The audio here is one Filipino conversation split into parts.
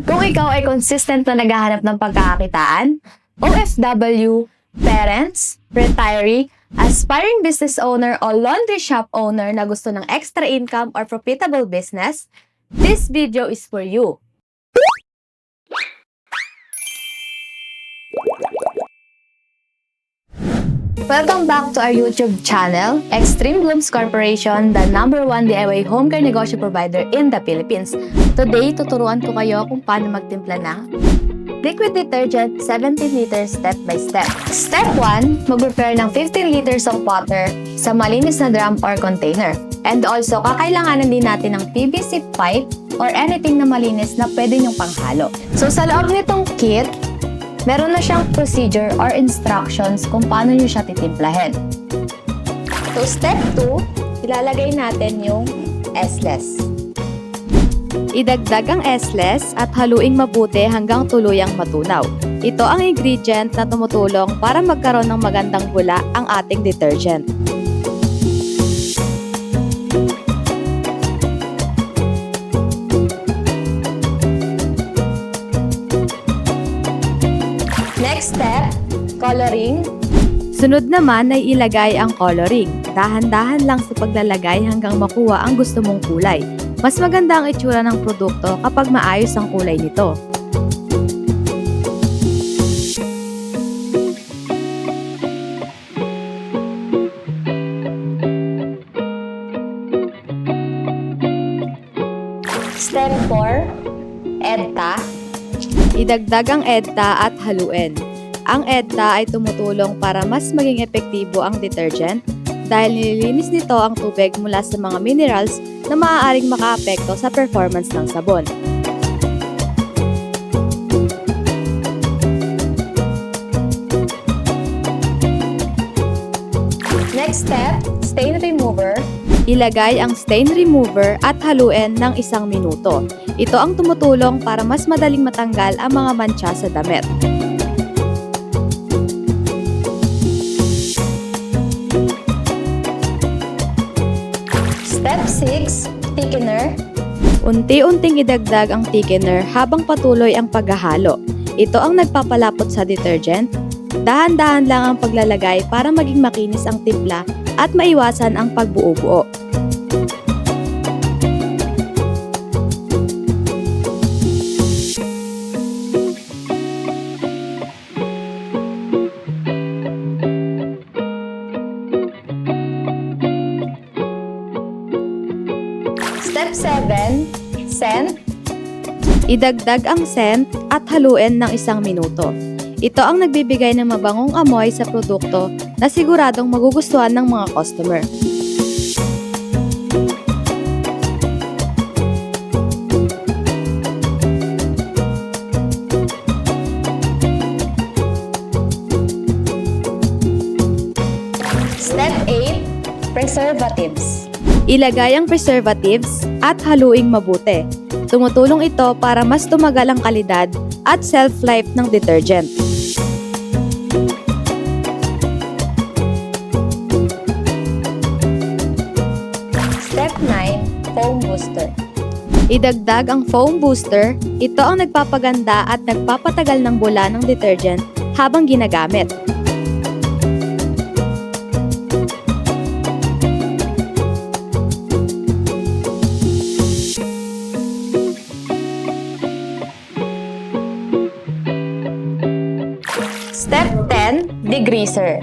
Kung ikaw ay consistent na naghahanap ng pagkakakitaan, OFW, parents, retiree, aspiring business owner o laundry shop owner na gusto ng extra income or profitable business, this video is for you. Welcome back to our YouTube channel, Extreme Blooms Corporation, the #1 DIY home care negosyo provider in the Philippines. Today, tuturuan ko kayo kung paano magtimpla ng liquid detergent 17 liters step by step. Step 1, mag-prepare ng 15 liters of water sa malinis na drum or container. And also, kakailanganan din natin ng PVC pipe or anything na malinis na pwede nyong panghalo. So, sa loob nitong kit, meron na siyang procedure or instructions kung paano nyo siya titimplahin. So, step 2, ilalagay natin yung S-less. Idagdag ang S-less at haluing mabuti hanggang tuluyang matunaw. Ito ang ingredient na tumutulong para magkaroon ng magandang bula ang ating detergent. Next step, coloring. Sunod naman ay ilagay ang coloring. Dahan-dahan lang sa paglalagay hanggang makuha ang gusto mong kulay. Mas maganda ang itsura ng produkto kapag maayos ang kulay nito. Step 4, EDTA. Idagdag ang EDTA at haluin. Ang EDTA ay tumutulong para mas maging epektibo ang detergent dahil nililinis nito ang tubig mula sa mga minerals na maaaring makaapekto sa performance ng sabon. Next step, stain remover. Ilagay ang stain remover at haluin ng 1 minuto. Ito ang tumutulong para mas madaling matanggal ang mga mantsa sa damit. Step 6, thickener. Unti-unting idagdag ang thickener habang patuloy ang paghahalo. Ito ang nagpapalapot sa detergent. Dahan-dahan lang ang paglalagay para maging makinis ang timpla at maiwasan ang pagbuo-buo. Step 7, scent. Idagdag ang scent at haluin ng 1 minuto. Ito ang nagbibigay ng mabangong amoy sa produkto na siguradong magugustuhan ng mga customer. Step 8, preservatives. Ilagay ang preservatives at haluing mabuti. Tumutulong ito para mas tumagal ang kalidad at shelf-life ng detergent. Step 9, foam booster. Idagdag ang foam booster. Ito ang nagpapaganda at nagpapatagal ng bula ng detergent habang ginagamit. Step 10, degreaser.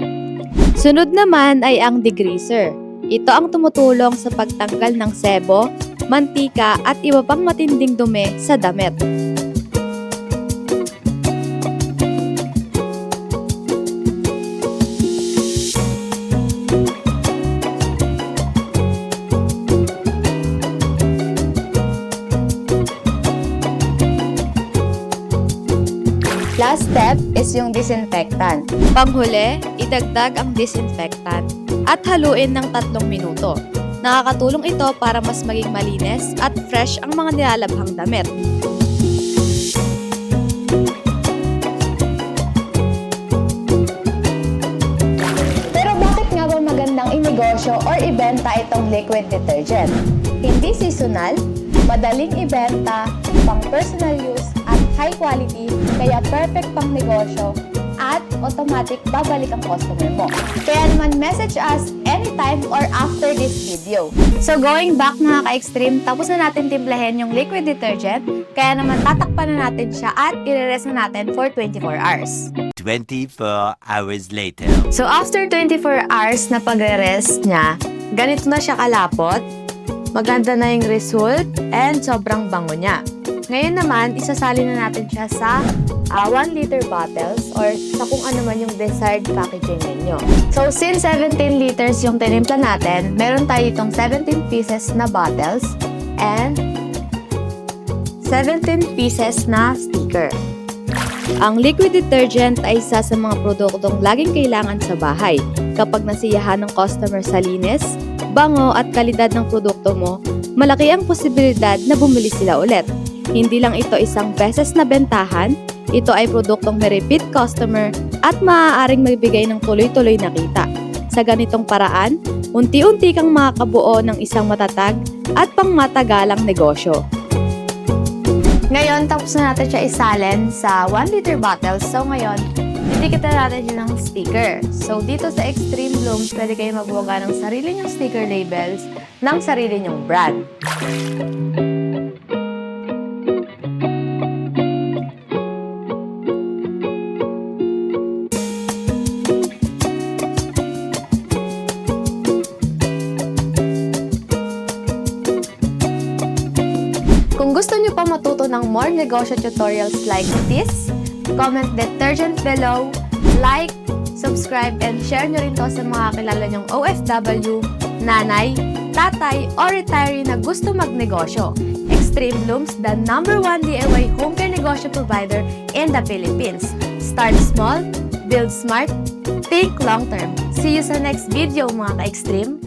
Sunod naman ay ang degreaser. Ito ang tumutulong sa pagtanggal ng sebo, mantika at iba pang matinding dumi sa damit. Last step is yung disinfectant. Panghuli, idagdag ang disinfectant at haluin ng 3 minuto. Nakakatulong ito para mas maging malinis at fresh ang mga nilalabhang damit. Pero bakit nga ba magandang inegosyo or ibenta itong liquid detergent? Hindi seasonal, madaling ibenta, pang personal use, at high quality, kaya perfect pang negosyo, at automatic babalik ang customer mo. Kaya naman message us anytime or after this video. So going back mga ka-extreme, tapos na natin timplahin yung liquid detergent, kaya naman tatakpan na natin siya at i-rest na natin for 24 hours. 24 hours later. So after 24 hours na pagre-rest niya, ganito na siya kalapot, maganda na yung result, and sobrang bango niya. Ngayon naman, isasali na natin siya sa 1 liter bottles or sa kung ano man yung desired packaging ninyo. So since 17 liters yung tinimpla natin, meron tayo itong 17 pieces na bottles and 17 pieces na sticker. Ang liquid detergent ay isa sa mga produktong laging kailangan sa bahay. Kapag nasiyahan ng customer sa linis, bango at kalidad ng produkto mo, malaki ang posibilidad na bumili sila ulit. Hindi lang ito isang beses na bentahan, ito ay produktong may repeat customer at maaaring magbigay ng tuloy-tuloy na kita. Sa ganitong paraan, unti-unti kang makakabuo ng isang matatag at pangmatagalang negosyo. Ngayon, tapos na natin siya isalin sa 1 liter bottles. So ngayon, didikit na natin siya ng sticker. So dito sa Extreme Blooms, pwede kayo magbuga ng sarili nyong sticker labels ng sarili nyong brand. Kung gusto nyo pa matuto ng more negosyo tutorials like this, comment detergent below, like, subscribe, and share nyo rin to sa mga kilala nyong OFW, nanay, tatay, or retiree na gusto magnegosyo. Extreme Blooms, the #1 DIY home care negosyo provider in the Philippines. Start small, build smart, think long term. See you sa next video mga ka-extreme!